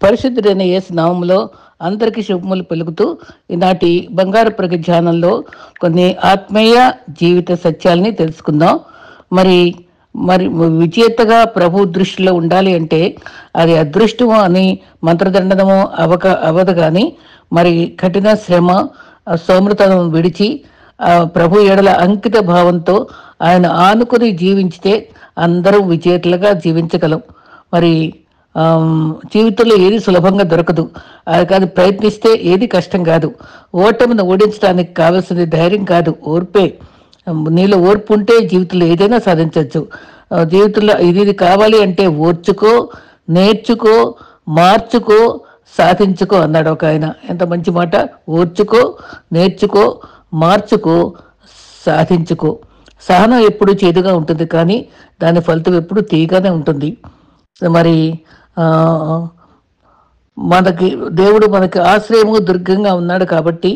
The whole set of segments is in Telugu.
పరిశుద్ధుడైన యేసు నామములో అందరికీ శుభములు పలుకుతూ ఈనాటి బంగారు ప్రగతి ధ్యానంలో కొన్ని ఆత్మీయ జీవిత సత్యాల్ని తెలుసుకుందాం. మరి మరి విజేతగా ప్రభు దృష్టిలో ఉండాలి అంటే అది అదృష్టమో అని మంత్రదండనమో అవదు కానీ మరి కఠిన శ్రమ సోమృతనం విడిచి ప్రభు ఎడల అంకిత భావంతో ఆయన ఆనుకుని జీవించితే అందరూ విజేతలుగా జీవించగలం. మరి జీవితంలో ఏది సులభంగా దొరకదు, అది కాదు ప్రయత్నిస్తే ఏది కష్టం కాదు. ఓటమిని ఓడించడానికి కావాల్సింది ధైర్యం కాదు, ఓర్పే. నీలో ఓర్పు ఉంటే జీవితంలో ఏదైనా సాధించవచ్చు. జీవితంలో ఇది కావాలి అంటే ఓర్చుకో, నేర్చుకో, మార్చుకో, సాధించుకో అన్నాడు ఒక ఆయన. ఎంత మంచి మాట! ఓర్చుకో, నేర్చుకో, మార్చుకో, సాధించుకో. సహనం ఎప్పుడు చేదుగా ఉంటుంది, కానీ దాని ఫలితం ఎప్పుడు తీయగానే ఉంటుంది. మరి మనకి దేవుడు మనకి ఆశ్రయము దుర్గంగా ఉన్నాడు కాబట్టి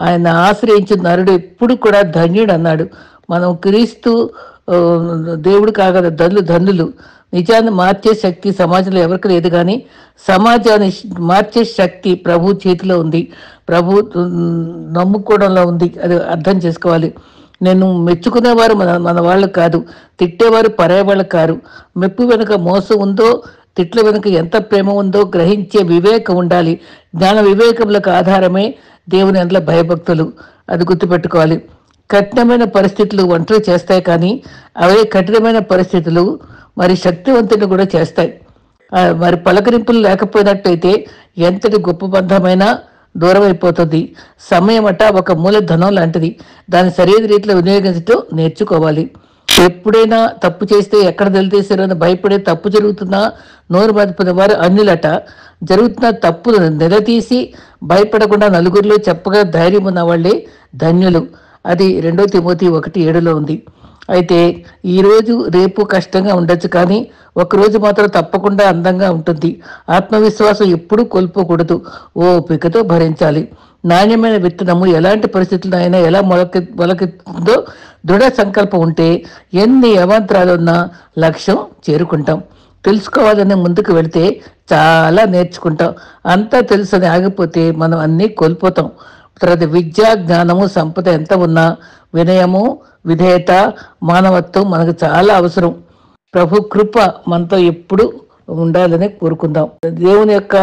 ఆయన ఆశ్రయించిన నరుడు ఎప్పుడు కూడా ధన్యుడు అన్నాడు. మనం క్రీస్తు దేవుడు కాగల ధన్యులు. నిజాన్ని మార్చే శక్తి సమాజంలో ఎవరికి లేదు, కానీ సమాజాన్ని మార్చే శక్తి ప్రభు చేతిలో ఉంది, ప్రభు నమ్ముకోవడంలో ఉంది. అది అర్థం చేసుకోవాలి. నేను మెచ్చుకునేవారు మన వాళ్ళు కాదు, తిట్టేవారు పరాయి వాళ్ళు కారు. మెప్పు వెనుక మోసం ఉందో, తిట్ల వెనుక ఎంత ప్రేమ ఉందో గ్రహించే వివేకం ఉండాలి. జ్ఞాన వివేకములకు ఆధారమే దేవుని అందులో భయభక్తులు. అది గుర్తుపెట్టుకోవాలి. కఠినమైన పరిస్థితులు ఒంటరి చేస్తాయి, కానీ అవే కఠినమైన పరిస్థితులు మరి శక్తివంతులు కూడా చేస్తాయి. మరి పలకరింపులు లేకపోయినట్టయితే ఎంతటి గొప్ప బంధమైనా దూరం అయిపోతుంది. సమయం అట ఒక మూలధనం లాంటిది, దాన్ని సరైన రీతిలో వినియోగించడం నేర్చుకోవాలి. ఎప్పుడైనా తప్పు చేస్తే ఎక్కడ నిలదీశారో అని భయపడే తప్పు జరుగుతున్నా నోరు మదిపిన వారు అన్యులట. జరుగుతున్న తప్పులు నిలదీసి భయపడకుండా నలుగురిలో చెప్పగా ధైర్యం ఉన్న వాళ్ళే ధన్యులు. అది 2 తిమోతి 1:7 ఉంది. అయితే ఈరోజు రేపు కష్టంగా ఉండొచ్చు, కానీ ఒకరోజు మాత్రం తప్పకుండా అందంగా ఉంటుంది. ఆత్మవిశ్వాసం ఎప్పుడూ కోల్పోకూడదు, ఓపికతో భరించాలి. నాణ్యమైన విత్తనము ఎలాంటి పరిస్థితులైనా ఎలా మొలకెత్తుందో దృఢ సంకల్పం ఉంటే ఎన్ని అవాంతరాలున్నా లక్ష్యం చేరుకుంటాం. తెలుసుకోవాలని ముందుకు వెళితే చాలా నేర్చుకుంటాం. అంతా తెలుసని ఆగిపోతే మనం అన్నీ కోల్పోతాం. తర్వాత విద్య, జ్ఞానము, సంపద ఎంత ఉన్నా వినయము, విధేయత, మానవత్వం మనకు చాలా అవసరం. ప్రభు కృప మనతో ఎప్పుడు ఉండాలని కోరుకుందాం. దేవుని యొక్క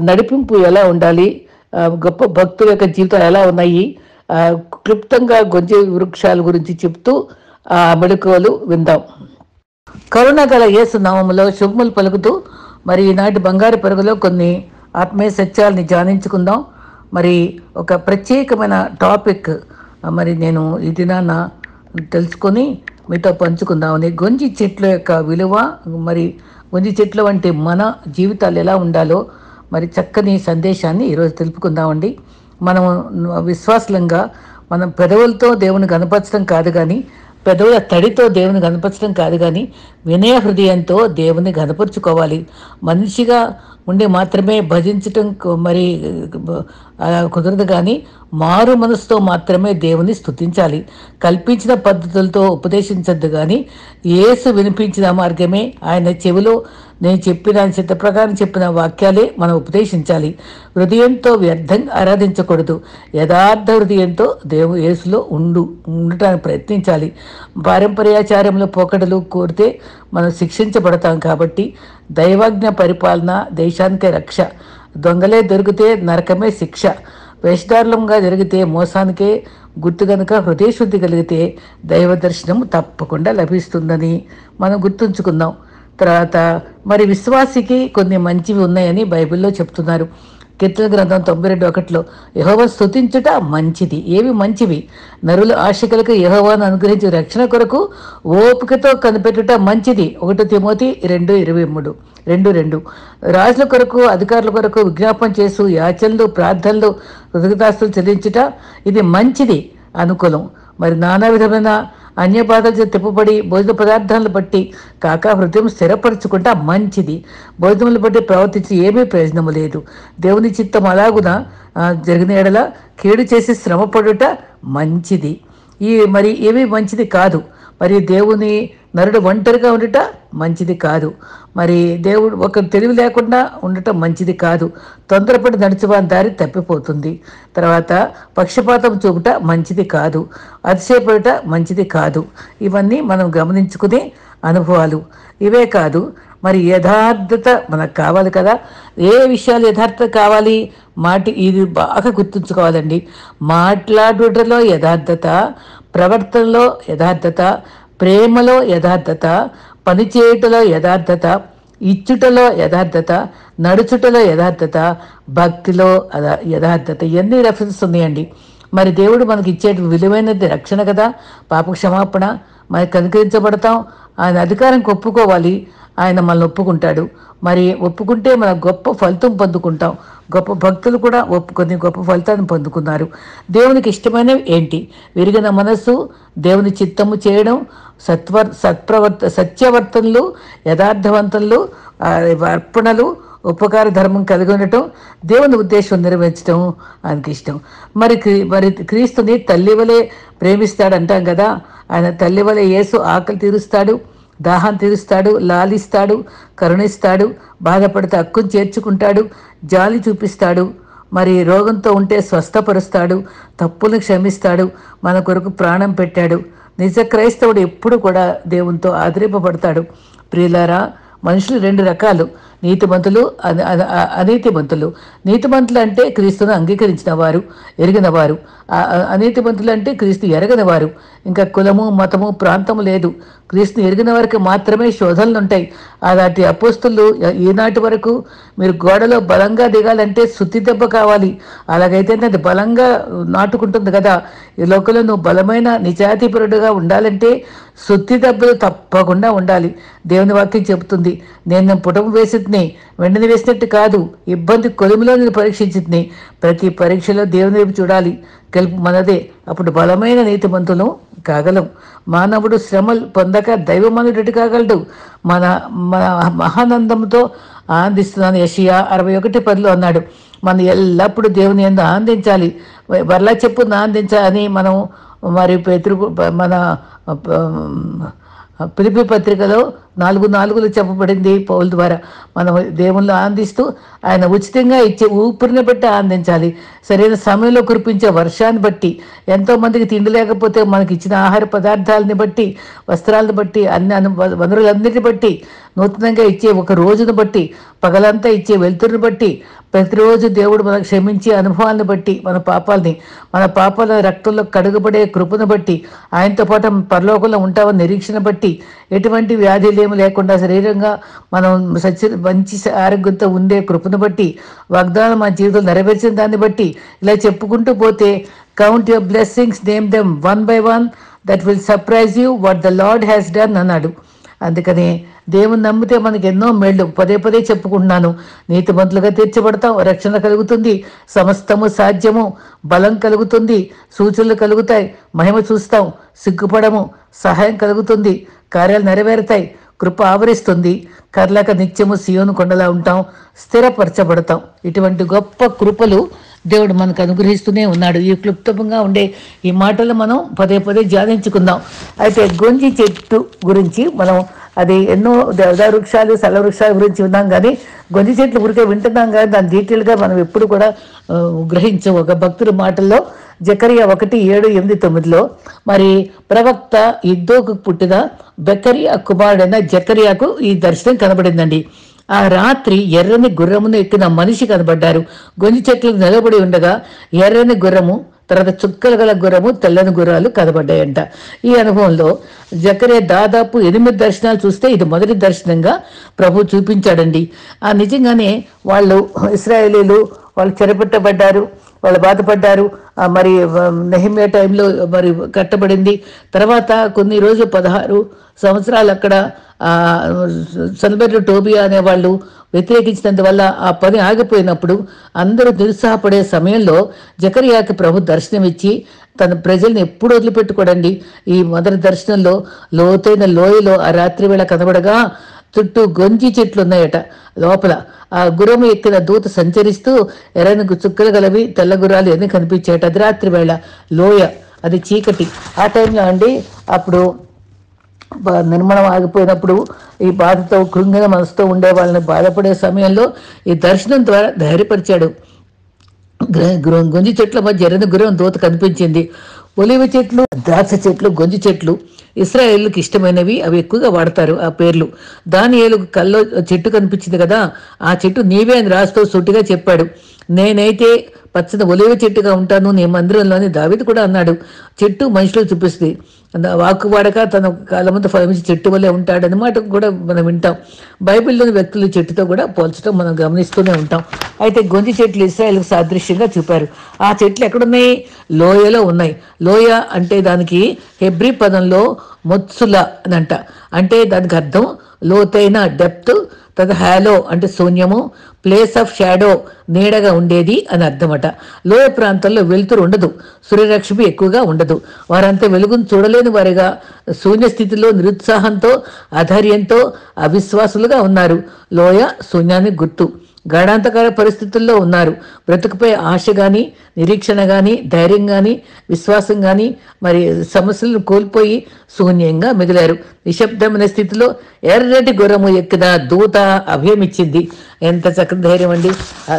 నడిపింపు ఎలా ఉండాలి, గొప్ప భక్తుల యొక్క జీవితాలు ఎలా ఉన్నాయి, క్లుప్తంగా గొంజి వృక్షాల గురించి చెప్తూ ఆ మెళకువలు విందాం. కరుణ గల యేసు నామములో శుభములు పలుకుతూ మరి ఈనాటి బంగారు పరుగులో కొన్ని ఆత్మీయ సత్యాలని ధ్యానించుకుందాం. మరి ఒక ప్రత్యేకమైన టాపిక్ మరి నేను ఈ దినాన తెలుసుకొని మీతో పంచుకుందామని, గొంజి చెట్ల యొక్క విలువ, మరి గొంజి చెట్ల వంటి మన జీవితాలు ఎలా ఉండాలో మరి చక్కని సందేశాన్ని ఈరోజు తెలుపుకుందామండి. మనం విశ్వాసంగా మనం పెదవులతో దేవుని కనపరచడం కాదు, కానీ పెదవుల తడితో దేవుని కనపరచడం కాదు, కానీ వినయ హృదయంతో దేవుని కనపరుచుకోవాలి. మనిషిగా ఉండి మాత్రమే భజించటం మరి కుదరదు, కానీ మారు మనసుతో మాత్రమే దేవుని స్తుతించాలి. కల్పించిన పద్ధతులతో ఉపదేశించద్దు, కానీ యేసు వినిపించిన మార్గమే, ఆయన చెవిలో నేను చెప్పిన చిత్త ప్రకారం చెప్పిన వాక్యాలే మనం ఉపదేశించాలి. హృదయంతో వ్యర్థంగా ఆరాధించకూడదు. యథార్థ హృదయంతో యేసులో ఉండటానికి ప్రయత్నించాలి. పారంపర్యాచారంలో పోకడలు కోరితే మనం శిక్షించబడతాం. కాబట్టి దైవాజ్ఞ పరిపాలన దేశానికే రక్ష. దొంగలే దొరికితే నరకమే శిక్ష. వేషధారులంగా జరిగితే మోసానికే గుర్తు. కనుక హృదయశుద్ధి కలిగితే దైవ దర్శనం తప్పకుండా లభిస్తుందని మనం గుర్తుంచుకుందాం. తర్వాత మరి విశ్వాసికి కొన్ని మంచివి ఉన్నాయని బైబిల్లో చెప్తున్నారు. కీర్తన గ్రంథం 92:1 యెహోవాను స్తుతించుట మంచిది. ఏవి మంచివి? నరుల ఆశకులకు యెహోవాను అనుగ్రహించి రక్షణ కొరకు ఓపికతో కనిపెట్టుట మంచిది. 1 తిమోతి 2:23 రాజుల కొరకు, అధికారుల కొరకు విజ్ఞాపన చేసు యాచనలు, ప్రార్థనలు, కృతజ్ఞతాస్తుతులు చెల్లించుట ఇది మంచిది, అనుకూలం. మరి నానా విధమైన అన్యబాధలు తిప్పబడి భోజన పదార్థాలను బట్టి కాక హృదయం స్థిరపరచుకుంటా మంచిది. భోజనములు బట్టి ప్రవర్తించి ఏమీ ప్రయోజనము లేదు. దేవుని చిత్తం అలాగున జరిగిన ఎడల కీడు చేసి శ్రమపడుట మంచిది. మరి ఏమీ మంచిది కాదు. మరి దేవుని నరుడు ఒంటరిగా ఉండట మంచిది కాదు. మరి దేవుడు ఒక తెలివి లేకుండా ఉండటం మంచిది కాదు. తొందరపడి నడుచువాని దారి తప్పిపోతుంది. తర్వాత పక్షపాతం చూపుట మంచిది కాదు. అతిశయపడుట మంచిది కాదు. ఇవన్నీ మనం గమనించుకునే అనుభవాలు. ఇవే కాదు, మరి యథార్థత మనకు కావాలి కదా. ఏ విషయాలు యథార్థత కావాలి? ఇది బాగా గుర్తుంచుకోవాలండి. మాట్లాడుటలో యథార్థత, ప్రవర్తనలో యథార్థత, ప్రేమలో యథార్థత, పనిచేయుటలో యథార్థత, ఇచ్చుటలో యథార్థత, నడుచుటలో యథార్థత, భక్తిలో యథార్థత. ఇవన్నీ రెఫరెన్స్ ఉన్నాయండి. మరి దేవుడు మనకి ఇచ్చే విలువైనది రక్షణ కదా, పాప క్షమాపణ. మరి కనుకరించబడతాం, ఆయన అధికారం ఒప్పుకోవాలి, ఆయన మనల్ని ఒప్పుకుంటాడు. మరి ఒప్పుకుంటే మన గొప్ప ఫలితం పొందుకుంటాం. గొప్ప భక్తులు కూడా ఒప్పుకొని గొప్ప ఫలితాన్ని పొందుకున్నారు. దేవునికి ఇష్టమైనవి ఏంటి? విరిగిన మనస్సు, దేవుని చిత్తము చేయడం, సత్యవర్తనలు, యథార్థవంతనలు, అర్పణలు, ఉపకార ధర్మం కలిగి ఉండటం, దేవుని ఉద్దేశం నెరవేర్చడం ఆయనకి ఇష్టం. మరి క్రీస్తుని తల్లి వలె ప్రేమిస్తాడంటాం కదా. ఆయన తల్లి వలె యేసు ఆకలి తీరుస్తాడు, దాహం తీరుస్తాడు, లాలిస్తాడు, కరుణిస్తాడు, బాధపడితే హక్కును చేర్చుకుంటాడు, జాలి చూపిస్తాడు. మరి రోగంతో ఉంటే స్వస్థపరుస్తాడు, తప్పులను క్షమిస్తాడు, మన కొరకు ప్రాణం పెట్టాడు. నిజ క్రైస్తవుడు ఎప్పుడు కూడా దేవునితో ఆదరింపబడతాడు. ప్రియులారా, మనుషులు రెండు రకాలు, నీతిమంతులు, అనీతిమంతులు. నీతిమంతులు అంటే క్రీస్తును అంగీకరించిన వారు, ఎరిగిన వారు. అనీతిమంతులు అంటే క్రీస్తు ఎరగని వారు. ఇంకా కులము, మతము, ప్రాంతము లేదు. క్రీస్తుని ఎరిగిన వారికి మాత్రమే శోధనలు ఉంటాయి. అలాంటి అపోస్తులు ఈనాటి వరకు మీరు గోడలో బలంగా దిగాలంటే సుత్తి దెబ్బ కావాలి. అలాగైతే అది బలంగా నాటుకుంటుంది కదా. ఈ లోకంలో నువ్వు బలమైన నిజాయితీపరుడుగా ఉండాలంటే సుత్తి దెబ్బలు తప్పకుండా ఉండాలి. దేవుని వాక్యం చెబుతుంది, నేను పుటము వేసిద్ని, వెండిని వేసినట్టు కాదు, ఇబ్బంది కొలిమిలో నేను పరీక్షించిద్ని. ప్రతి పరీక్షలో దేవుని వైపు చూడాలి, గెలుపు మనదే. అప్పుడు బలమైన నీతిమంతులు కాగలం. మానవుడు శ్రమలు పొందక దైవమనుడు కాగలడు. మన మన మహానందంతో ఆనందిస్తున్నాను. యెషయా 61:10 అన్నాడు. మనం ఎల్లప్పుడూ దేవుని యందు ఆనందించాలి. మరలా చెప్పు ఆనందించాలని మనం మరి మన ఫిలిప్పీ పత్రికలో 4:4 చెప్పబడింది పౌలు ద్వారా. మనం దేవుళ్ళు ఆనందిస్తూ ఆయన ఉచితంగా ఇచ్చే ఊపిరిని బట్టి ఆనందించాలి. సరైన సమయంలో కురిపించే వర్షాన్ని బట్టి, ఎంతోమందికి తిండి లేకపోతే మనకి ఇచ్చిన ఆహార పదార్థాలని బట్టి, వస్త్రాలను బట్టి, వనరులన్నిటిని బట్టి, నూతనంగా ఇచ్చే ఒక రోజును బట్టి, పగలంతా ఇచ్చే వెలుతురుని బట్టి, ప్రతిరోజు దేవుడు మనకు క్షమించే అనుభవాన్ని బట్టి, మన పాపాల రక్తంలో కడుగుబడే కృపను బట్టి, ఆయనతో పాటు పరలోకంలో ఉంటామని నిరీక్షణ బట్టి, ఎటువంటి వ్యాధులు ఏమి లేకుండా శరీరంగా మనం మంచి ఆరోగ్యంతో ఉండే కృపను బట్టి, వాగ్దానం మన జీవితంలో నెరవేర్చిన దాన్ని బట్టి, ఇలా చెప్పుకుంటూ పోతే count your blessings, name them one by one, that will surprise you what the lord has done అన్నాడు. అందుకని దేవుని నమ్మితే మనకి ఎన్నో మేళ్ళు. పదే చెప్పుకుంటున్నాను. నీతిమంతులుగా తీర్చబడతాం, రక్షణ కలుగుతుంది, సమస్తము సాధ్యము, బలం కలుగుతుంది, సూచనలు కలుగుతాయి, మహిమ చూస్తాం, సిగ్గుపడము, సహాయం కలుగుతుంది, కార్యాలు నెరవేరుతాయి, కృప ఆవరిస్తుంది, కర్లాక నిత్యము సియోను కొండలా ఉంటాం, స్థిరపరచబడతాం. ఇటువంటి గొప్ప కృపలు దేవుడు మనకు అనుగ్రహిస్తూనే ఉన్నాడు. ఈ క్లుప్తంగా ఉండే ఈ మాటలు మనం పదే ధ్యానించుకుందాం. అయితే గొంజి చెట్టు గురించి మనం అది ఎన్నో దేవదా వృక్షాలు, సల వృక్షాల గురించి విన్నాం, కానీ గొంజి చెట్లు గురికే వింటున్నాం, కానీ దాని డీటెయిల్గా మనం ఎప్పుడు కూడా గ్రహించం. ఒక భక్తుడి మాటల్లో జకరియా 1:7-8 మరి ప్రవక్త ఇద్దోకు పుట్టిన బెకరియా కుమారుడైన జకరియాకు ఈ దర్శనం కనబడిందండి. ఆ రాత్రి ఎర్రని గుర్రమును ఎక్కిన మనిషి కనబడ్డారు. గొంజి చెట్లకు నిలబడి ఉండగా ఎర్రని గుర్రము, తర్వాత చుక్కలు గల గుర్రము, తెల్లని గుర్రాలు కనబడ్డాయంట. ఈ అనుభవంలో జకరియా దాదాపు 8 దర్శనాలు చూస్తే ఇది మొదటి దర్శనంగా ప్రభు చూపించాడండి. నిజంగానే వాళ్ళు ఇశ్రాయేలీలు వాళ్ళు చెరపెట్టబడ్డారు, వాళ్ళు బాధపడ్డారు. మరి నెహెమ్యా టైంలో మరి కట్టబడింది. తర్వాత కొన్ని రోజులు 16 సంవత్సరాలు అక్కడ సన్బెర్ట్ టోబియా అనే వాళ్ళు వ్యతిరేకించినందువల్ల ఆ పని ఆగిపోయినప్పుడు అందరూ నిరుత్సాహపడే సమయంలో జకరియాకి ప్రభు దర్శనమిచ్చి తన ప్రజల్ని ఎప్పుడు వదిలిపెట్టుకోడండి. ఈ మొదటి దర్శనంలో లోతైన లోయలో ఆ రాత్రి వేళ కనబడగా చుట్టూ గొంజి చెట్లు ఉన్నాయట. లోపల ఆ గుర్రము ఎక్కిన దూత సంచరిస్తూ ఎర్రని చుక్కలు గలవి, తెల్ల గుర్రాలు ఎన్ని కనిపించాయట. అది రాత్రి వేళ లోయ, అది చీకటి. ఆ టైంలో అండి అప్పుడు నిర్మాణం ఆగిపోయినప్పుడు ఈ బాధతో కృంగిన మనసుతో ఉండే వాళ్ళని బాధపడే సమయంలో ఈ దర్శనం ద్వారా ధైర్యపరిచాడు. గొంజి చెట్ల మధ్య ఎర్రని గుర్రం దూత కనిపించింది. ఒలివ చెట్లు, ద్రాక్ష చెట్లు, గొంజి చెట్లు ఇశ్రాయేలుకి ఇష్టమైనవి. అవి ఎక్కువగా వాడతారు ఆ పేర్లు. దానియేలు కల్లో చెట్టు కనిపించింది కదా, ఆ చెట్టు నీవే అని రాస్తూ సూటిగా చెప్పాడు. నేనైతే పచ్చని ఒలివ చెట్టుగా ఉంటాను నీ మందిరంలోని దావీదు కూడా అన్నాడు. చెట్టు మనుషులు చూపిస్తుంది. వాక్కు వాడక తన కాలమంతా ఫలించి చెట్టు వల్లే ఉంటాడన్నమాట కూడా మనం వింటాం. బైబిల్లోని వ్యక్తులు చెట్టుతో కూడా పోల్చడం మనం గమనిస్తూనే ఉంటాం. అయితే గొంజి చెట్లు ఇశ్రాయేలుకు సాదృశ్యంగా చూపారు. ఆ చెట్లు ఎక్కడున్నాయి? లోయలో ఉన్నాయి. లోయ అంటే దానికి హెబ్రీ పదంలో మొత్సుల అని అంట. అంటే దానికి అర్థం లోతైన, డెప్త్. తర్వాత హ్యాలో అంటే శూన్యము, ప్లేస్ ఆఫ్ షాడో నీడగా ఉండేది అని అర్థమట. లోయ ప్రాంతాల్లో వెలుతురు ఉండదు, సూర్యరశ్మి ఎక్కువగా ఉండదు. వారంతా వెలుగును చూడలేని వారిగా శూన్య స్థితిలో నిరుత్సాహంతో, అధైర్యంతో, అవిశ్వాసులుగా ఉన్నారు. లోయ శూన్యానికి గుర్తు. గాఢాంతకార పరిస్థితుల్లో ఉన్నారు. బ్రతుకుపై ఆశ కానీ, నిరీక్షణ కానీ, ధైర్యం కానీ, విశ్వాసం కానీ మరి సమస్యలను కోల్పోయి శూన్యంగా మిగిలారు. నిశ్శబ్దమైన స్థితిలో ఎర్రటి గుర్రము ఎక్కిన దూత అభయమిచ్చింది. ఎంత చక్కటి ధైర్యం అండి!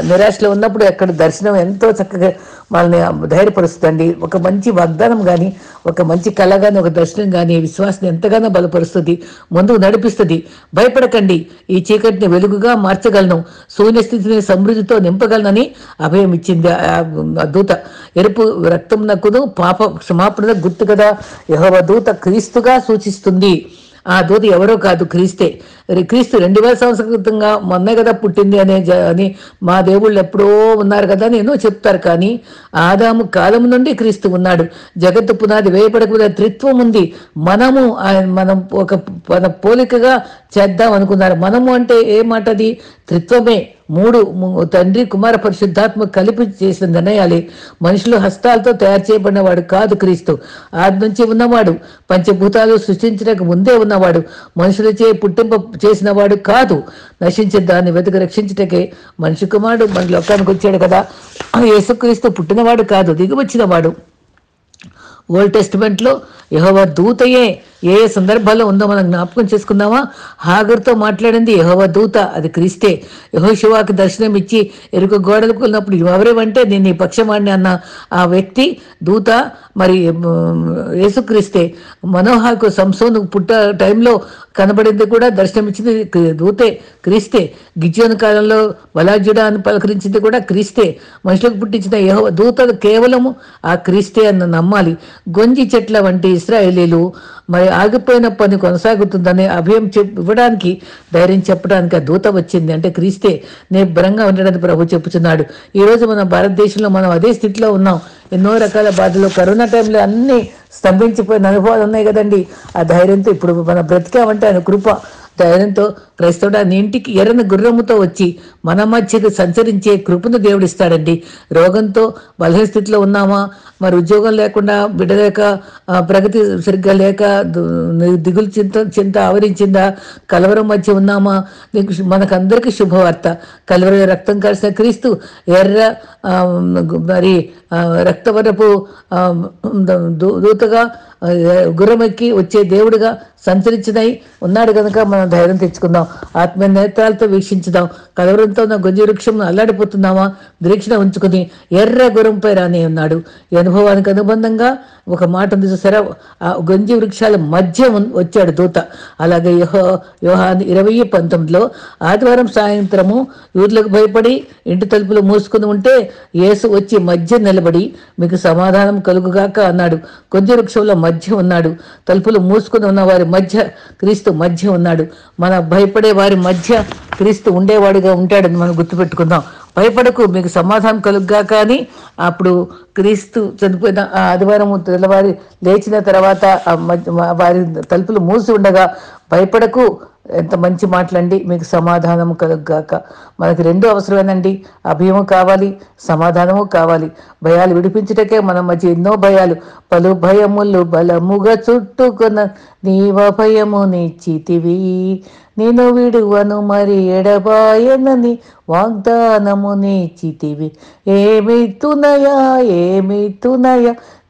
నిరాశలో ఉన్నప్పుడు అక్కడ దర్శనం ఎంతో చక్కగా వాళ్ళని ధైర్యపరుస్తుందండి. ఒక మంచి వాగ్దానం కానీ, ఒక మంచి కళ కానీ, ఒక దర్శనం కానీ విశ్వాసం ఎంతగానో బలపరుస్తుంది, ముందుకు నడిపిస్తుంది. భయపడకండి, ఈ చీకటిని వెలుగుగా మార్చగలను, శూన్య స్థితిని సమృద్ధితో నింపగలనని అభయం ఇచ్చింది ఆ దూత. ఎరుపు రక్తం నక్కును పాప క్షమాపణ గుర్తు కదా. యెహోవా దూత క్రీస్తుగా సూచిస్తుంది. ఆ దూత ఎవరో కాదు, క్రీస్తే. క్రీస్తు 2000 సంవత్సరాల క్రితంగా మొన్నే కదా పుట్టింది అని మా దేవుళ్ళు ఎప్పుడో ఉన్నారు కదా అని ఎన్నో చెప్తారు. కానీ ఆదాము కాలం నుండి క్రీస్తు ఉన్నాడు. జగత్తు పునాది వేయబడకుండా త్రిత్వం ఉంది. మనం మన పోలికగా చేద్దాం అనుకున్నారు. మనము అంటే ఏ మాట? అది త్రిత్వమే. తండ్రి, కుమార, పరిశుద్ధాత్మ కలిపి చేసిన నిర్ణయాలే. మనుషులు హస్తాలతో తయారు చేయబడిన వాడు కాదు క్రీస్తు. ఆది నుంచి ఉన్నవాడు, పంచభూతాలు సృష్టించడానికి ముందే ఉన్నవాడు, మనుషులచే పుట్టింప చేసిన వాడు కాదు. నశించే దాన్ని వెతికి రక్షించటకే మనిషి కుమారుడు మన లోకానికి వచ్చాడు కదా. యేసుక్రీస్తు పుట్టినవాడు కాదు, దిగి వచ్చినవాడు. ఓల్డ్ టెస్టిమెంట్లో యెహోవా దూతయే ఏ సందర్భాల్లో ఉందో మనం జ్ఞాపకం చేసుకుందామా? హాగర్తో మాట్లాడింది యెహోవా దూత, అది క్రీస్తే. యెహోషువాకి దర్శనం ఇచ్చి ఎరుక గోడలకు వెళ్ళినప్పుడు ఎవరేమంటే నేను ఈ పక్షమాడిని అన్న ఆ వ్యక్తి దూత మరి యేసుక్రీస్తే. మనోహాకు సంసోను పుట్ట టైంలో కనబడింది కూడా, దర్శనం ఇచ్చింది దూతే, క్రీస్తే. గిజ్యోను కాలంలో బలాజ్యుడా అని పలకరించింది కూడా క్రీస్తే. మనుషులకు పుట్టించిన యెహోవా దూతలు కేవలము ఆ క్రీస్తే అన్న నమ్మాలి. గొంజి చెట్ల వంటి ఇశ్రాయేలీలు మరి ఆగిపోయిన పని కొనసాగుతుందని అభయం ఇవ్వడానికి, ధైర్యం చెప్పడానికి ఆ దూత వచ్చింది. అంటే క్రీస్తే నిబ్బరంగా ఉండడానికి ప్రభు చెప్పుచున్నాడు. ఈరోజు మన భారతదేశంలో మనం అదే స్థితిలో ఉన్నాం. ఎన్నో రకాల బాధలు, కరోనా టైంలో అన్నీ స్తంభించిపోయిన అనుభవాలు ఉన్నాయి కదండి. ఆ ధైర్యంతో ఇప్పుడు మన బ్రతికామంటే ఆయన కృప. ధైర్యంతో క్రైస్తవుడు నీ ఇంటికి ఎర్రని గుర్రముతో వచ్చి మన మధ్యకు సంచరించే కృపను దేవుడిస్తాడండి. రోగంతో బలహీన స్థితిలో ఉన్నామా, మరి ఉద్యోగం లేకుండా, బిడ్డ లేక, ప్రగతి సరిగ్గా లేక, దిగులు చింత ఆవరించిందా, కలవరం మధ్య ఉన్నామా, నీకు మనకందరికీ శుభవార్త. కలవర రక్తం కలిసిన క్రీస్తు ఎర్ర మరి రక్తవరపు దూతగా గుర్రమెక్కి వచ్చే దేవుడిగా సంచరించినై ఉన్నాడు కనుక మనం ధైర్యం తెచ్చుకుందాం. ఆత్మీయ నేత్రాలతో వీక్షించుదాం. కలవరంతో ఉన్న గొంజి వృక్షం అల్లాడిపోతున్నామా? నిరీక్షణ ఉంచుకుని ఎర్ర గుర్రంపై రాని ఉన్నాడు. ఈ అనుభవానికి అనుబంధంగా ఒక మాట ఉంది చూసారా, ఆ గొంజి వృక్షాల మధ్య వచ్చాడు దూత. అలాగే యోహాను 20:19 ఆదివారం సాయంత్రము యూదులకు భయపడి ఇంటి తలుపులు మూసుకుని ఉంటే యేసు వచ్చి మధ్య నిలబడి మీకు సమాధానం కలుగుగాక అన్నాడు. గొంజి వృక్షంలో మధ్య ఉన్నాడు. తలుపులు మూసుకుని ఉన్న వారి మధ్య క్రీస్తు మధ్య ఉన్నాడు. మన భయపడే వారి మధ్య క్రీస్తు ఉండేవాడిగా ఉంటాడని మనం గుర్తుపెట్టుకుందాం. భయపడకు, మీకు సమాధానం కలుగ్గాక అని అప్పుడు క్రీస్తు చనిపోయిన ఆదివారం తెల్లవారి లేచిన తర్వాత వారి తలుపులు మూసి ఉండగా భయపడకు, ఎంత మంచి మాటలండి, మీకు సమాధానం కలుగ్గాక. మనకి రెండు అవసరమేనండి. అభయము కావాలి, సమాధానము కావాలి. భయాలు విడిపించుటకే మన మధ్య ఎన్నో భయాలు, పలు భయములు బలముగా చుట్టుకున్న నీవ భయము నిచ్చితివి, నేను విడువను మరి ఎడబాయనని వాగ్దానము నిచ్చితివి. ఏమి తునయ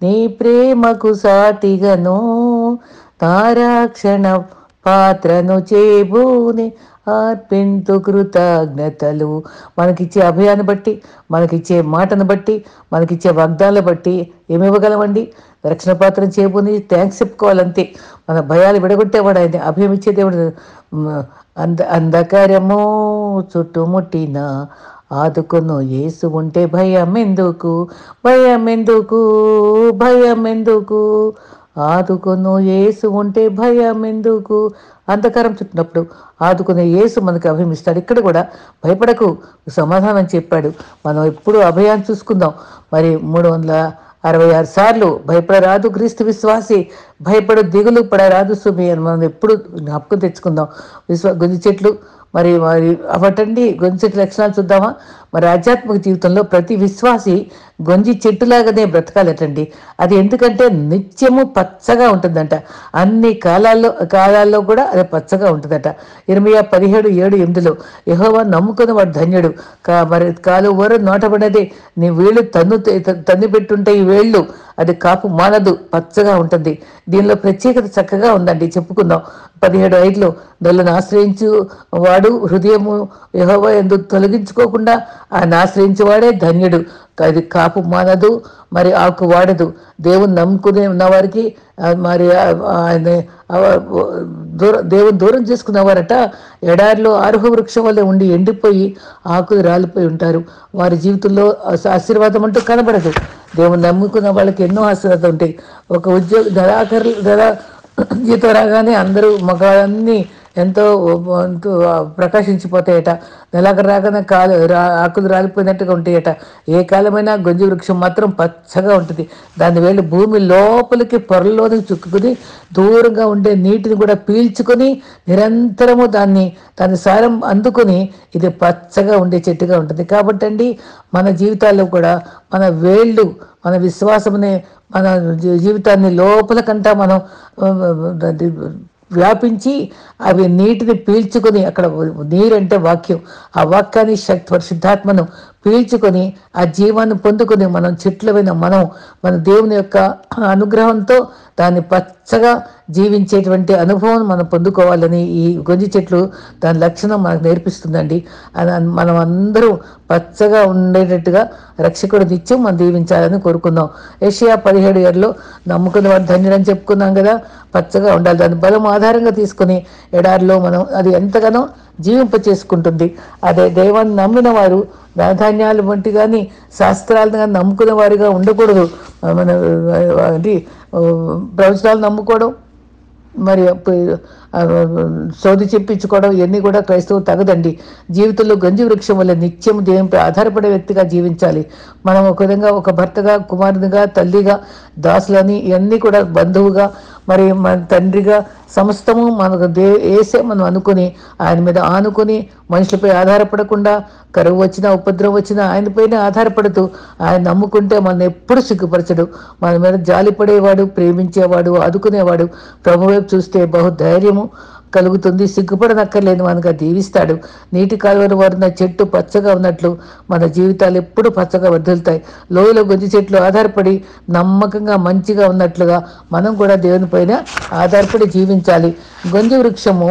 నీ ప్రేమకు సాటిగను, తారాక్షణ పాత్రను చేబూని అర్పింతు కృతజ్ఞతలు. మనకిచ్చే అభయాన్ని బట్టి, మనకిచ్చే మాటను బట్టి, మనకిచ్చే వాగ్దానాలు బట్టి ఏమివ్వగలమండి? రక్షణ పాత్రను చేయబోని థ్యాంక్స్ చెప్పుకోవాలంతే. మన భయాలు విడగొట్టేవాడు ఆయన, అభయం ఇచ్చే దేవుడు. అంధకారము చుట్టుముట్టిన ఆదుకొను యేసు ఉంటే భయం ఎందుకు, భయం ఎందుకు, భయం ఎందుకు, ఆదుకొను యేసు ఉంటే భయం ఎందుకు. అంధకారం చుట్టినప్పుడు ఆదుకునే యేసు మనకు అభయమిస్తాడు. ఇక్కడ కూడా భయపడకు, సమాధానం చెప్పాడు. మనం ఎప్పుడు అభయాన్ని చూసుకుందాం. మరి 366 సార్లు భయపడరాదు క్రీస్తు విశ్వాసి, భయపడు దిగులు పడరాదు సుమి అని మనం ఎప్పుడు జ్ఞాపకం తెచ్చుకుందాం. గుంజి చెట్లు మరి అవటండి, గొంజి చెట్టు లక్షణాలు చూద్దామా? మరి ఆధ్యాత్మిక జీవితంలో ప్రతి విశ్వాసి గొంజి చెట్టులాగానే బ్రతకాలటండి. అది ఎందుకంటే నిత్యము పచ్చగా ఉంటుందంట. అన్ని కాలాల్లో కూడా అది పచ్చగా ఉంటుందట. ఇర్మియా 17:7-8 యెహోవా నమ్ముకుని వాడు ధన్యుడు. మరి కాలు ఊర నోటబడినదే, నీ వేళ్ళు తన్ను పెట్టుంటే ఈ వేళ్ళు, అది కాపు మానదు, పచ్చగా ఉంటుంది. దీనిలో ప్రత్యేకత చక్కగా ఉందండి, చెప్పుకుందాం. 17:5 నన్ను ఆశ్రయించు వాడు హృదయము యెహోవా యందు తొలగించుకోకుండా ఆయన ఆశ్రయించేవాడే ధన్యుడు. అది కాపు మానదు, మరి ఆకు వాడదు. దేవుని నమ్ముకునే ఉన్న వారికి మరి ఆయన దేవుని దూరం చేసుకున్నవారట ఎడారిలో ఆరుహ వృక్షం వల్ల ఉండి ఎండిపోయి ఆకులు రాలిపోయి ఉంటారు. వారి జీవితంలో ఆశీర్వాదం అంటూ కనబడదు. దేవుని నమ్ముకున్న వాళ్ళకి ఎన్నో ఆశీర్వాదం ఉంటాయి. ఒక ఉద్యోగ జీతం రాగానే అందరూ మగాళ్ళన్నీ ఎంతో ప్రకాశించిపోతాయట. నెలాఖరు రాగానే ఆకులు రాలిపోయినట్టుగా ఉంటాయట. ఏ కాలమైనా గొంజి వృక్షం మాత్రం పచ్చగా ఉంటుంది. దాని వేళ్ళు భూమి లోపలికి పొరల్లోనికి చుక్కుని దూరంగా ఉండే నీటిని కూడా పీల్చుకొని నిరంతరము దాని సారం అందుకొని ఇది పచ్చగా ఉండే చెట్టుగా ఉంటుంది. కాబట్టి అండి, మన జీవితాల్లో కూడా మన వేళ్ళు, మన విశ్వాసమునే, మన జీవితాన్ని లోపలకంటా మనం వ్యాపించి అవి నీటిని పీల్చుకొని, అక్కడ నీరంటే వాక్యం, ఆ వాక్యాన్ని పరిశుద్ధాత్మను పీల్చుకొని ఆ జీవాన్ని పొందుకొని మనం చెట్లమైన మన దేవుని యొక్క అనుగ్రహంతో దాన్ని పచ్చగా జీవించేటువంటి అనుభవం మనం పొందుకోవాలని ఈ గొంజి చెట్లు దాని లక్షణం మనకు నేర్పిస్తుందండి. మనం అందరూ పచ్చగా ఉండేటట్టుగా రక్షకుడు నిత్యం మనం దీవించాలని కోరుకుందాం. యెషయా 17:7 నమ్ముకుని వాడు ధన్యుడని చెప్పుకున్నాం కదా. పచ్చగా ఉండాలి. దాని బలం ఆధారంగా తీసుకుని ఎడారిలో మనం అది ఎంతగానో జీవింప చేసుకుంటుంది. అదే దైవాన్ని నమ్మిన వారు ధనధాన్యాలు వంటి కానీ శాస్త్రాలను కానీ నమ్ముకునే వారిగా ఉండకూడదు. మన ప్రవచనాలు నమ్ముకోవడం, మరి సోది చెప్పించుకోవడం, ఇవన్నీ కూడా క్రైస్తవులు తగదండి. జీవితంలో గంజి వృక్షం వల్ల నిత్యం దేవునిపై ఆధారపడే వ్యక్తిగా జీవించాలి. మనం ఒక విధంగా ఒక భర్తగా, కుమారునిగా, తల్లిగా, దాసులని, ఇవన్నీ కూడా బంధువుగా, మరి మన తండ్రిగా, సమస్తము మనకు ఏసే మనం అనుకుని ఆయన మీద ఆనుకొని మనుషులపై ఆధారపడకుండా కరువు వచ్చినా ఉపద్రవం వచ్చినా ఆయనపైనే ఆధారపడుతూ ఆయన నమ్ముకుంటే మనం ఎప్పుడు సిగ్గుపరచడు. మన మీద జాలిపడేవాడు, ప్రేమించేవాడు, ఆదుకునేవాడు. ప్రభు వైపు చూస్తే బహుధైర్యము కలుగుతుంది. సిగ్గుపడనక్కర్లేని మనగా దీవిస్తాడు. నీటి కాలువల వారిన చెట్టు పచ్చగా ఉన్నట్లు మన జీవితాలు ఎప్పుడు పచ్చగా వర్ధిల్తాయి. లోయలో గొంజి చెట్లు ఆధారపడి నమ్మకంగా మంచిగా ఉన్నట్లుగా మనం కూడా దేవుని పైన ఆధారపడి జీవించాలి. గొంజి వృక్షము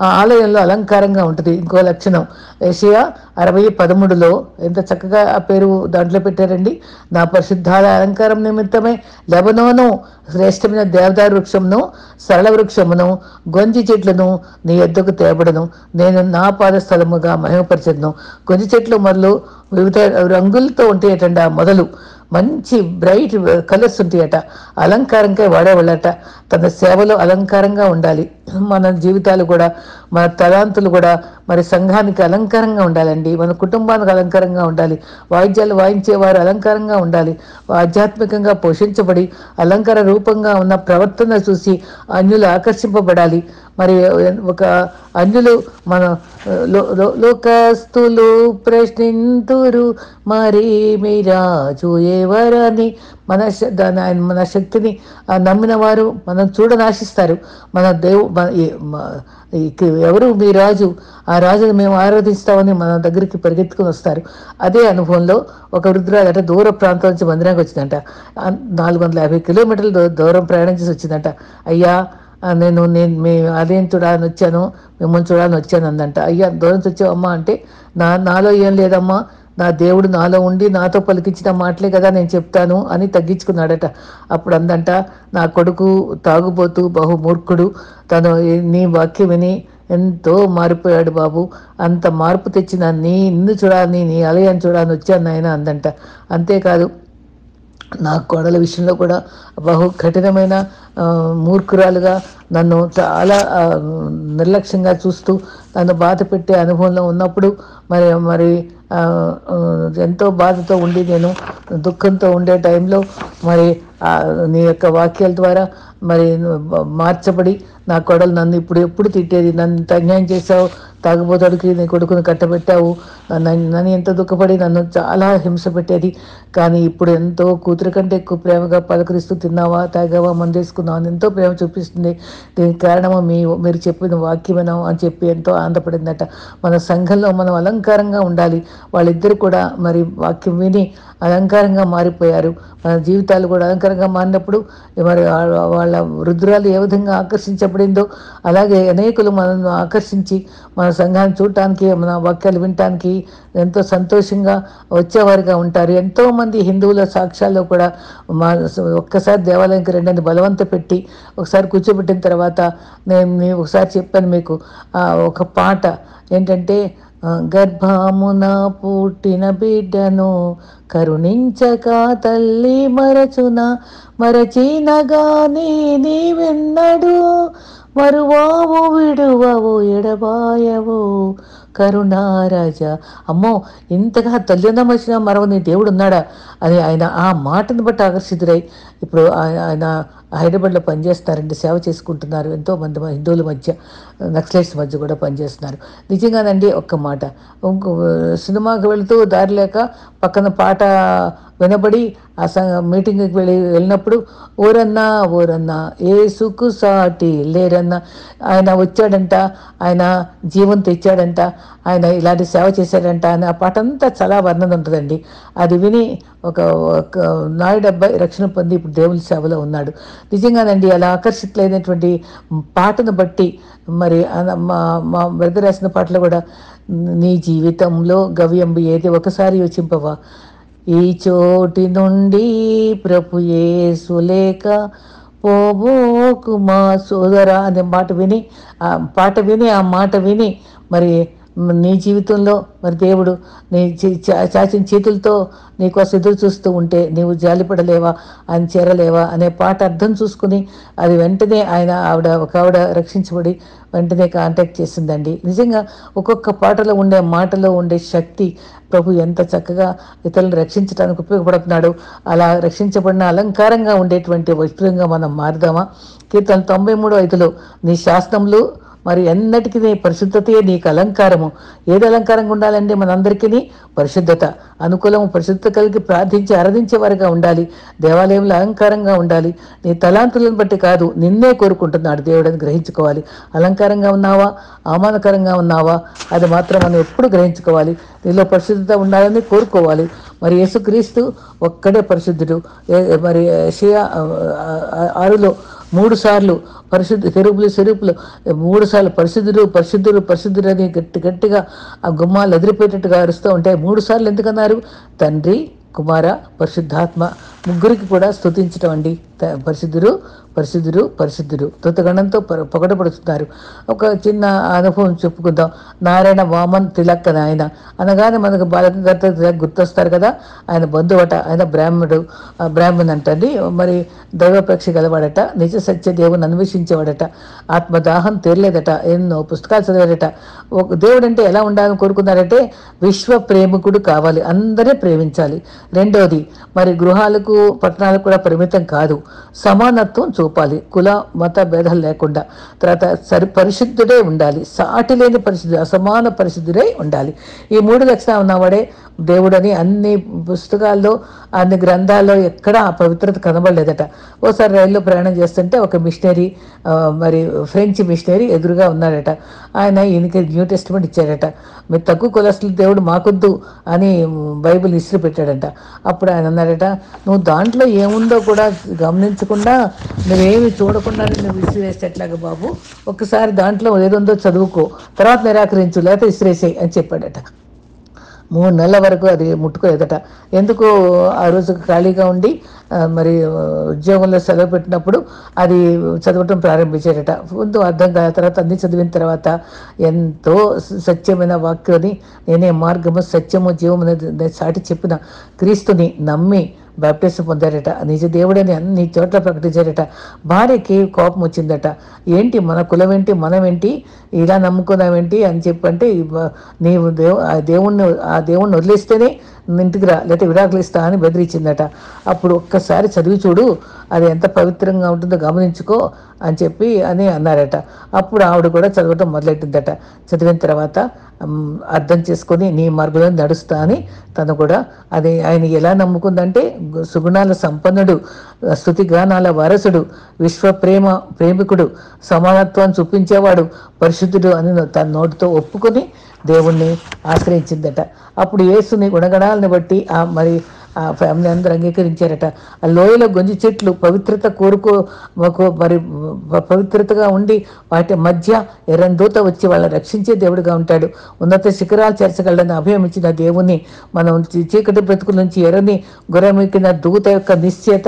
ఆ ఆలయంలో అలంకారంగా ఉంటుంది. ఇంకో లక్షణం యెషయా 60:13 ఎంత చక్కగా ఆ పేరు దాంట్లో పెట్టారండి. నా పరిశుద్ధాల అలంకారం నిమిత్తమే లెబనోను శ్రేష్టమైన దేవదారు వృక్షమును, సరళ వృక్షమును, గొంజి చెట్లను నీ యొద్దకు తేబడను. నేను నా పాదస్థలముగా మహిమపరచదును. గొంజి చెట్లు మొదలు వివిధ రంగులతో ఉంటాయటండి. ఆ మొదలు మంచి బ్రైట్ కలర్స్ ఉంటాయట. అలంకారంగా వాడేవాళ్ళట. తన సేవలో అలంకారంగా ఉండాలి. మన జీవితాలు కూడా, మన తలాంతులు కూడా మరి సంఘానికి అలంకారంగా ఉండాలండి. మన కుటుంబానికి అలంకారంగా ఉండాలి. వాయిద్యాలు వాయించేవారు అలంకారంగా ఉండాలి. ఆధ్యాత్మికంగా పోషించబడి అలంకార రూపంగా ఉన్న ప్రవర్తన చూసి అన్యులు ఆకర్షింపబడాలి. మరి ఒక అన్యులు మన లోకస్తులు ప్రశ్నింతురు మరి మీ రాజు ఎవరని. మన శక్తిని నమ్మిన వారు మనం చూడనాశిస్తారు. మన ఎవరు మీ రాజు, ఆ రాజును మేము ఆరాధిస్తామని మన దగ్గరికి పరిగెత్తుకుని వస్తారు. అదే అనుభవంలో ఒక వృద్ధురాలు అంటే దూర ప్రాంతం నుంచి మందిరానికి వచ్చిందంట. 450 కిలోమీటర్లు దూరం ప్రయాణం చేసి వచ్చిందంట. అయ్యా నేను నేను మీ అదేం చూడాలని వచ్చాను, మిమ్మల్ని చూడాలని వచ్చాను అందంట. అయ్యా దూరం నుంచి వచ్చావమ్మా అంటే, నాలో ఏం లేదమ్మా, నా దేవుడు నాలో ఉండి నాతో పలికించిన మాటలే కదా నేను చెప్తాను అని తగ్గించుకున్నాడట. అప్పుడు అందంట, నా కొడుకు తాగుబోతూ బహుమూర్ఖుడు, తను నీ వాక్యం విని ఎంతో మారిపోయాడు బాబు, అంత మార్పు తెచ్చిన నిన్ను చూడాలని, నీ ఆలయాన్ని చూడాలని వచ్చాను నాయన అందంట. అంతేకాదు, నా కోడల విషయంలో కూడా బహు కఠినమైన మూర్ఖురాలుగా నన్ను చాలా నిర్లక్ష్యంగా చూస్తూ నన్ను బాధ పెట్టే అనుభవంలో ఉన్నప్పుడు మరి మరి ఎంతో బాధతో ఉండి నేను దుఃఖంతో ఉండే టైంలో మరి నీ యొక్క వాక్యాల ద్వారా మరి మార్చబడి నా కోడలు నన్ను ఎప్పుడు తిట్టేది, నన్ను అన్యాయం చేసావు, తాగుబోతుడికి నీ కొడుకుని కట్టబెట్టావు, నన్ను ఎంత దుఃఖపడి నన్ను చాలా హింస పెట్టేది. కానీ ఇప్పుడు ఎంతో కూతురు కంటే ఎక్కువ ప్రేమగా పలకరిస్తూ, తిన్నావా, తాగావా, మందేసుకున్నావా అని ఎంతో ప్రేమ చూపిస్తుంది. దీనికి కారణము మీరు చెప్పిన వాక్యమేనా అని చెప్పి ఎంతో ఆనందపడిందట. మన సంఘంలో మనం అలంకారంగా ఉండాలి. వాళ్ళిద్దరు కూడా మరి వాక్యం విని అలంకారంగా మారిపోయారు. మన జీవితాలు కూడా అలంకారంగా మారినప్పుడు మరి వాళ్ళ వృద్ధురాలు ఏ విధంగా ఆకర్షించబడిందో అలాగే అనేకులు మనల్ని ఆకర్షించి మన సంఘాన్ని చూడటానికి, మన వాక్యాలు వినటానికి ఎంతో సంతోషంగా వచ్చేవారుగా ఉంటారు. ఎంతోమంది హిందువుల సాక్ష్యాల్లో కూడా ఒక్కసారి దేవాలయానికి రెండని బలవంత పెట్టి ఒకసారి కూర్చోబెట్టిన తర్వాత నేను ఒకసారి చెప్పాను మీకు ఒక పాట ఏంటంటే, గర్భమున పుట్టిన బిడ్డను కరుణించక తల్లి మరచినగాని నీవెన్నడు మరువావు విడువవు ఎడబాయవు కరుణారాజ. అమ్మో, ఇంతగా తల్లిదండ్రులు వచ్చినా మరవని దేవుడు ఉన్నాడా అని ఆయన ఆ మాటను బట్టి ఆకర్షితుడై ఇప్పుడు ఆయన హైదరాబాద్లో పనిచేస్తున్నారండి, సేవ చేసుకుంటున్నారు. ఎంతోమంది హిందువుల మధ్య, నక్సలైట్స్ మధ్య కూడా పనిచేస్తున్నారు. నిజంగానండి, ఒక్క మాట, సినిమాకి వెళుతూ దారి లేక పక్కన పాట వినబడి ఆ మీటింగ్కి వెళ్ళినప్పుడు ఓరన్నా ఏసుకు సాటి లేరన్నా, ఆయన వచ్చాడంట, ఆయన జీవం తెచ్చాడంట, ఆయన ఇలాంటి సేవ చేశాడంట అని ఆ పాట అంతా చాలా వర్ణన ఉంటుందండి. అది విని ఒక నాయుడు అబ్బాయి రక్షణ పొంది ఇప్పుడు దేవుని సేవలో ఉన్నాడు. నిజంగానండి, అలా ఆకర్షితులైనటువంటి పాటను బట్టి మరి మా బ్రదర్ రాసిన పాటలు కూడా, నీ జీవితంలో గవ్యంబు ఏది ఒకసారి యోచింపవా, ఈ చోటి నుండి ప్రభు యేసు లేక పోబోకు మా సోదరా అనే ఆ మాట విని మరి నీ జీవితంలో మరి దేవుడు నీ చాచిన చేతులతో నీకోసం ఎదురు చూస్తూ ఉంటే నీవు జాలిపడలేవా, ఆయన చేరలేవా అనే పాట అర్థం చూసుకుని అది వెంటనే ఒక ఆవిడ రక్షించబడి వెంటనే కాంటాక్ట్ చేసిందండి. నిజంగా ఒక్కొక్క పాటలో ఉండే మాటలో ఉండే శక్తి, ప్రభు ఎంత చక్కగా ఇతరులను రక్షించడానికి ఉపయోగపడుతున్నాడు. అలా రక్షించబడిన అలంకారంగా ఉండేటువంటి వస్త్రంగా మనం మారుదామా? కీర్తన 93:5 నీ శాసనములు మరి ఎన్నటికీ నీ పరిశుద్ధతయే నీకు అలంకారము. ఏది అలంకారంగా ఉండాలండి? మనందరికీ పరిశుద్ధత అనుకూలము, పరిశుద్ధత కలిగి ప్రార్థించి ఆరాధించే వారిగా ఉండాలి. దేవాలయంలో అలంకారంగా ఉండాలి. నీ తలాంతులను బట్టి కాదు, నిన్నే కోరుకుంటున్నాడు దేవుడని గ్రహించుకోవాలి. అలంకారంగా ఉన్నావా, అవమానకరంగా ఉన్నావా, అది మాత్రం మనం ఎప్పుడు గ్రహించుకోవాలి. నీలో పరిశుద్ధత ఉండాలని కోరుకోవాలి. మరి యేసుక్రీస్తు ఒక్కడే పరిశుద్ధుడు. మరి యెషయా 6లో 3 సార్లు సెరుపులు 3 సార్లు పరిశుద్ధుడు అని గట్టిగా ఆ గుమ్మాలు ఎదిరిపోయేటట్టుగా అరుస్తూ ఉంటాయి. 3 సార్లు ఎందుకన్నారు? తండ్రి, కుమార, పరిశుద్ధాత్మ ముగ్గురికి కూడా స్తుతించటం అండి. పరిశుద్ధుడు తుతగణంతో పొగడపడుతున్నారు. ఒక చిన్న అనుభవం చెప్పుకుందాం. నారాయణ వామన్ తిలక్ అని ఆయన అనగానే మనకు బాలకర్త తిలక్ గుర్తొస్తారు కదా. ఆయన బంధువట, ఆయన బ్రాహ్మణ్ అంటండి. మరి దైవపేక్ష గలవాడట, నిజ సత్య దేవుని అన్వేషించేవాడట, ఆత్మదాహం తీరలేదట, ఎన్నో పుస్తకాలు చదివాడట. ఒక దేవుడు అంటే ఎలా ఉండాలని కోరుకున్నారంటే విశ్వ ప్రేమికుడు కావాలి, అందరే ప్రేమించాలి. రెండవది మరి గృహాలకు పట్టణాలకు కూడా పరిమితం కాదు, సమానత్వం చూపాలి, కుల మత భేదాలు లేకుండా. తర్వాత పరిశుద్ధుడే ఉండాలి, సాటి లేని పరిశుద్ధుడు, అసమాన పరిశుద్ధుడై ఉండాలి. ఈ 3 లక్షణాలు ఉన్నవాడే దేవుడని అన్ని పుస్తకాల్లో అన్ని గ్రంథాల్లో ఎక్కడా ఆ పవిత్రత కనబడలేదట. ఓసారి రైల్లో ప్రయాణం చేస్తుంటే ఒక మిషనరీ, మరి ఫ్రెంచ్ మిషనరీ ఎదురుగా ఉన్నాడట. ఆయన ఈయనకి న్యూ టెస్టిమెంట్ ఇచ్చాడట. మీరు తక్కువ కులస్తులు దేవుడు మాకొద్దు అని బైబిల్ ఇస్త్రీ పెట్టాడట. అప్పుడు ఆయన అన్నాడట, నువ్వు దాంట్లో ఏముందో కూడా గమనించకుండా నువ్వేమి చూడకుండా నువ్వు విసిరేస్తే ఎట్లాగా బాబు, ఒక్కసారి దాంట్లో ఏదుందో చదువుకో, తర్వాత నిరాకరించు, లేకపోతే విసిరేసేయి అని చెప్పాడట. 3 నెలల వరకు అది ముట్టుకోలేదట. ఎందుకు ఆ రోజు ఖాళీగా ఉండి మరి ఉద్యోగంలో సెలవు పెట్టినప్పుడు అది చదవటం ప్రారంభించాడట. ముందు అర్థం కాల తర్వాత అన్ని చదివిన తర్వాత ఎంతో సత్యమైన వాక్యాన్ని, నేనే మార్గము సత్యము జీవము సాటి చెప్పిన క్రీస్తుని నమ్మి బాప్టిజం పొందారట. నిజ దేవుడని అన్ని చోట్ల ప్రకటించారట. భార్యకి కోపం వచ్చిందట. ఏంటి మన కులం ఏంటి, మనం ఏంటి, ఇలా నమ్ముకున్నావేంటి అని చెప్పంటే, నీవు ఆ దేవుణ్ణి వదిలేస్తేనే ఇంటికి రా, లేకపోతే విడాకులు ఇస్తా అని బెదిరించిందట. అప్పుడు ఒక్కసారి చదివి చూడు, అది ఎంత పవిత్రంగా ఉంటుందో గమనించుకో అని చెప్పి అని అన్నారట. అప్పుడు ఆవిడ కూడా చదవటం మొదలెట్టిందట. చదివిన తర్వాత అర్థం చేసుకొని నీ మార్గంలో నడుస్తా అని తను కూడా అది ఆయన ఎలా నమ్ముకుందంటే, సుగుణాల సంపన్నుడు, స్తుతిగానాల వారసుడు, ప్రేమికుడు, సమానత్వాన్ని చూపించేవాడు, పరిశుద్ధుడు అని తన నోటితో ఒప్పుకొని దేవుణ్ణి ఆశ్రయించిందట. అప్పుడు యేసుని గుణగణాలను బట్టి మరి ఆ ఫ్యామిలీ అందరూ అంగీకరించారట. ఆ లోయలో గొంజి చెట్లు పవిత్రత మరి పవిత్రతగా ఉండి వాటి మధ్య ఎర్రని దూత వచ్చి వాళ్ళని రక్షించే దేవుడిగా ఉంటాడు. ఉన్నత శిఖరాలు చేర్చగలని అభయం ఇచ్చిన దేవుని మనం చీకటి బ్రతుకుల నుంచి ఎర్రని గుర్రమెక్కిన దూత యొక్క నిశ్చేత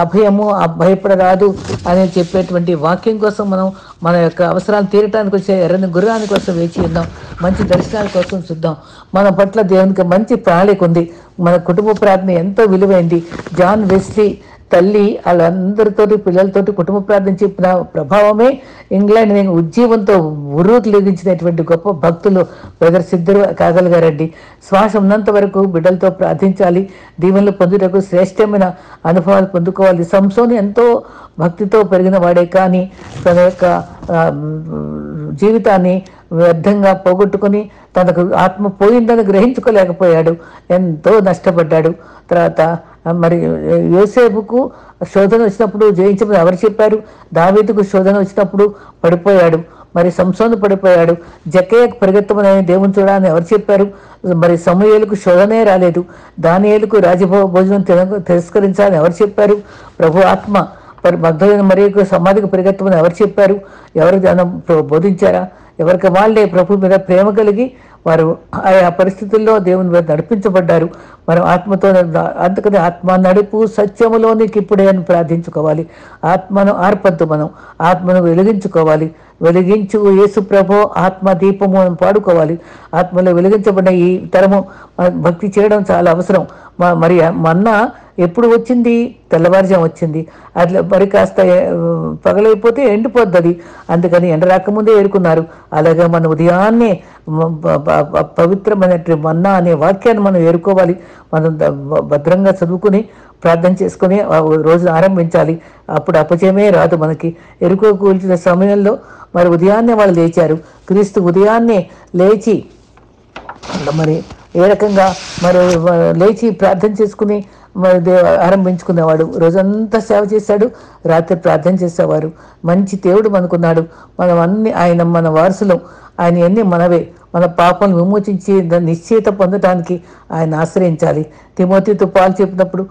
అభయము, భయపడరాదు అని చెప్పేటువంటి వాక్యం కోసం మనం మన యొక్క అవసరాలు తీరటానికి వచ్చే ఎర్రని గుర్రాని కోసం వేచి ఉన్నాం. మంచి దర్శనాల కోసం చూద్దాం. మన పట్ల దేవునికి మంచి ప్రణాళిక ఉంది. మన కుటుంబ ప్రార్థన ఎంతో విలువైంది. జాన్ వెస్లీ తల్లి వాళ్ళందరితోటి పిల్లలతోటి కుటుంబ ప్రార్థన చెప్పిన ప్రభావమే ఇంగ్లాండ్ ఉజ్జీవంతో ఉర్రూతలిగించినటువంటి గొప్ప భక్తులు బ్రదర్ సిద్ధరు కాగలిగారండి. శ్వాస ఉన్నంత వరకు బిడ్డలతో ప్రార్థించాలి, దీవెనలు పొందుటకు శ్రేష్టమైన అనుభవాలు పొందుకోవాలి. సంసోను ఎంతో భక్తితో పెరిగిన వాడే, కానీ తన యొక్క జీవితాన్ని వ్యర్థంగా పోగొట్టుకుని తనకు ఆత్మ పోయిందని గ్రహించుకోలేకపోయాడు, ఎంతో నష్టపడ్డాడు. తర్వాత మరి యోసేపుకు శోధన వచ్చినప్పుడు జయించమని ఎవరు చెప్పారు? దావీదుకు శోధన వచ్చినప్పుడు పడిపోయాడు, మరి సంసోను పడిపోయాడు. జక్కయ్యకు పరిగెత్తమని దేవుని చూడాలని ఎవరు చెప్పారు? మరి సమూయేలుకు శోధనే రాలేదు. దానియేలుకు రాజభోజనం తిరస్కరించాలని ఎవరు చెప్పారు? ప్రభు ఆత్మ మగ్దలేన మరియకు సమాధికి పరిగెత్తమని ఎవరు చెప్పారు? ఎవరు బోధించారా? ఎవరికి వాళ్ళే ప్రభు మీద ప్రేమ కలిగి వారు ఆయా పరిస్థితుల్లో దేవుని మీద నడిపించబడ్డారు. మనం ఆత్మతో, అందుకని ఆత్మ నడుపు సత్యములోనికి ఇప్పుడే అని ప్రార్థించుకోవాలి. ఆత్మను ఆర్పద్దు, మనం ఆత్మను వెలిగించుకోవాలి. వెలిగించు యేసు ప్రభు ఆత్మ దీపము అని పాడుకోవాలి. ఆత్మలో వెలిగించబడిన ఈ తరము భక్తి చేయడం చాలా అవసరం. మరి మన్నా ఎప్పుడు వచ్చింది? తెల్లవారుజాము వచ్చింది. అట్లా మరి కాస్త పగలైపోతే ఎండిపోద్ది అది. అందుకని ఎండ రాకముందే ఏరుకున్నారు. అలాగే మన ఉదయాన్నే పవిత్రమైనటువంటి మన్నా అనే వాక్యాన్ని మనం ఏరుకోవాలి. మనం భద్రంగా చదువుకుని ప్రార్థన చేసుకుని రోజును ఆరంభించాలి. అప్పుడు అపజయమే రాదు మనకి. ఎరుకో కూల్చిన సమయంలో మరి ఉదయాన్నే వాళ్ళు లేచారు. క్రీస్తు ఉదయాన్నే లేచి మరి ఏ రకంగా మరి లేచి ప్రార్థన చేసుకుని మరి ఆరంభించుకునేవాడు. రోజంతా సేవ చేశాడు, రాత్రి ప్రార్థన చేసేవారు. మంచి దేవుడు మనకున్నాడు. మనం అన్ని ఆయన మన వారసులం. ఆయన అన్ని మనవే. మన పాపం విమోచించి నిశ్చయిత పొందడానికి ఆయన ఆశ్రయించాలి. తిమోతితో పాలు చెప్పినప్పుడు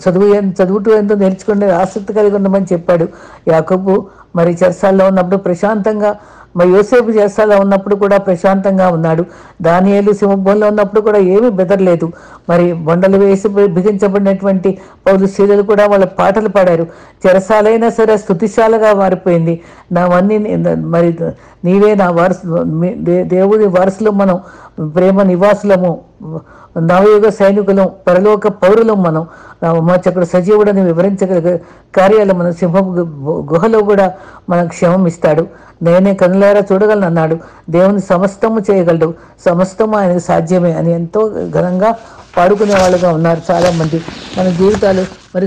చదువుతూ ఎంతో నేర్చుకునే ఆసక్తి కలిగి ఉండమని చెప్పాడు. యాకోబు మరి చెరసాల్లో ఉన్నప్పుడు ప్రశాంతంగా, మరి యోసేపు చెరసాల్లో ఉన్నప్పుడు కూడా ప్రశాంతంగా ఉన్నాడు. దానియేలు సింహభూమిలో ఉన్నప్పుడు కూడా ఏమీ బెదరలేదు. మరి బొండలు వేసి బిగించబడినటువంటి పౌలు స్త్రీలు కూడా వాళ్ళ పాటలు పాడారు. చెరసాలైనా సరే స్తుతిశాలగా మారిపోయింది. నావన్నీ మరి నీవే నా వారసు, దేవుడి వారసులు, మనం ప్రేమ నివాసులము, నవయుగ సైనికులం, పరలోక పౌరులం, మనం మోచకుడు సజీవుడని వివరించగలిగే కార్యాలు మన సింహపు గుహలో కూడా మనకు క్షేమం ఇస్తాడు. నేనే కనులారా చూడగలను అన్నాడు. దేవుని సమస్తము చేయగలడు, సమస్తము ఆయనకు సాధ్యమే అని ఎంతో ఘనంగా పాడుకునే వాళ్ళుగా ఉన్నారు చాలామంది. మన జీవితాలు మరి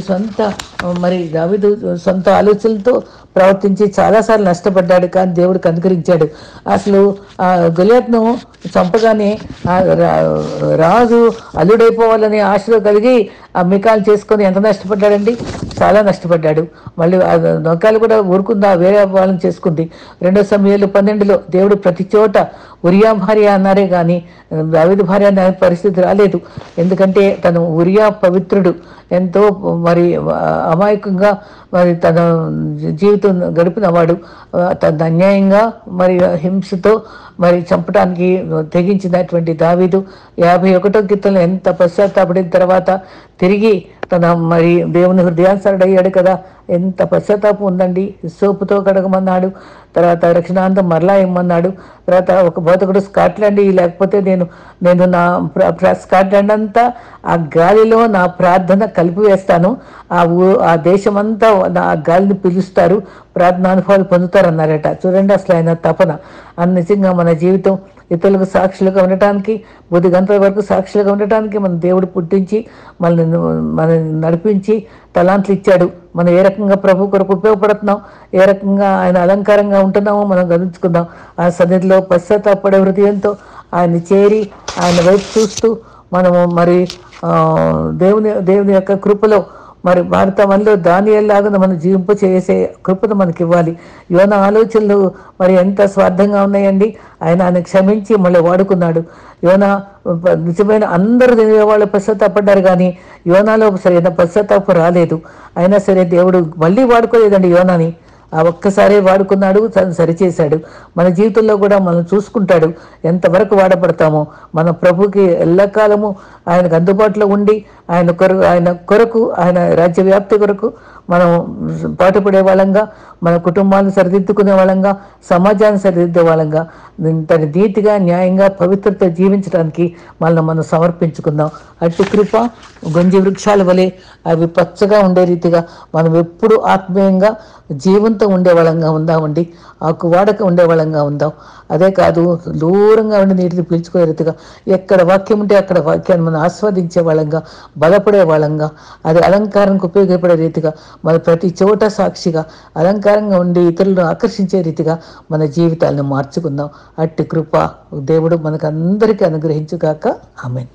మరి దావీదు సొంత ఆలోచనలతో ప్రవర్తించి చాలాసార్లు నష్టపడ్డాడు, కానీ దేవుడికి అనుగ్రహించాడు. అసలు ఆ గొలియాతును చంపగానే ఆ రాజు అల్లుడైపోవాలనే ఆశలో కలిగి ఆ మికాలు చేసుకొని ఎంత నష్టపడ్డాడండి, చాలా నష్టపడ్డాడు. మళ్ళీ ఆ నొక్కాలు కూడా ఊరుకుందా, వేరే వాళ్ళని చేసుకుంది. 2 సమూయేలు 12లో దేవుడు ప్రతి చోట ఉరియా భార్య అన్నారే కానీ దావీదు భార్య అనే పరిస్థితి రాలేదు. ఎందుకంటే తను ఉరియా పవిత్రుడు, ఎంతో మరి అమాయకంగా మరి తన జీవితం గడిపినవాడు. తన అన్యాయంగా మరి హింసతో మరి చంపడానికి తెగించినటువంటి దావీదు 51వ కీర్తనలో ఎంత పశ్చాత్తాపడిన తర్వాత తిరిగి తన మరి దేవుని హృదయానుసారుడయ్యాడు కదా. ఎంత పశ్చాత్తాపం ఉందండి. సోపుతో కడగమన్నాడు, తర్వాత రక్షణాంతం మరలా ఇమ్మన్నాడు. తర్వాత ఒక బోధకుడు స్కాట్లాండ్ లేకపోతే నేను నా స్కాట్లాండ్ అంతా ఆ గాలిలో నా ప్రార్థన కలిపివేస్తాను, ఆ దేశమంతా నా గాలిని పిలుస్తారు, ప్రార్థనానుభవాలు పొందుతారు అన్నారట. చూడండి అసలు ఆయన తపన. నిజంగా మన జీవితం ఇతరులకు సాక్షులుగా ఉండటానికి, 10 గంటల వరకు సాక్షులుగా ఉండటానికి మన దేవుడు పుట్టించి మనల్ని నడిపించి తలాంట్లు ఇచ్చాడు. మనం ఏ రకంగా ప్రభు కొరకు ఉపయోగపడుతున్నాం, ఏ రకంగా ఆయన అలంకారంగా ఉంటున్నామో మనం గమనించుకుందాం. ఆ సన్నిధిలో పశ్చాత్తాపడే హృదయంతో ఆయన చేరి ఆయన వైపు చూస్తూ మనము మరి దేవుని యొక్క కృపలో మరి భారత మనలో దానియేలులాగా మనం జీవింప చేసే కృపను మనకి ఇవ్వాలి. యోనా ఆలోచనలు మరి ఎంత స్వార్థంగా ఉన్నాయండి. ఆయన క్షమించి మళ్ళీ వాడుకున్నాడు. యోనా నిజమైన అందరూ వాళ్ళు పశ్చాత్తాపడ్డారు, కానీ యోనాలో సరైన పశ్చాత్తాపం రాలేదు. అయినా సరే దేవుడు మళ్ళీ వాడుకోలేదండి యోనాని. ఆ ఒక్కసారే వాడుకున్నాడు, తను సరిచేశాడు. మన జీవితంలో కూడా మనం చూసుకుంటాడు ఎంతవరకు వాడబడతామో. మన ప్రభుకి ఎల్లకాలము ఆయనకు అందుబాటులో ఉండి ఆయన కొరకు ఆయన రాజ్యవ్యాప్తి కొరకు మనం పాటుపడే వాళ్ళంగా, మన కుటుంబాలను సరిదిద్దుకునే వాళ్ళంగా, సమాజాన్ని సరిదిద్దే వాళ్ళంగా, తన నీతిగా న్యాయంగా పవిత్రత జీవించడానికి మనం సమర్పించుకుందాం. అట్టి కృప గొంజి వృక్షాల వలె అవి పచ్చగా ఉండే రీతిగా మనం ఎప్పుడు ఆత్మీయంగా జీవంతో ఉండే వాళ్ళంగా ఉందామండి. ఆకు వాడక ఉండే వాళ్ళంగా ఉందాం. అదే కాదు, దూరంగా ఉండి నీటిని పీల్చుకునే రీతిగా ఎక్కడ వాక్యం ఉంటే అక్కడ వాక్యాన్ని మనం ఆస్వాదించే వాళ్ళంగా, బలపడే వాళ్ళంగా, అది అలంకారానికి ఉపయోగపడే రీతిగా మన ప్రతి చోట సాక్షిగా అలంకారంగా ఉండి ఇతరులను ఆకర్షించే రీతిగా మన జీవితాలను మార్చుకుందాం. అట్టి కృప దేవుడు మనకు అందరికీ అనుగ్రహించుగాక. ఆమేన్.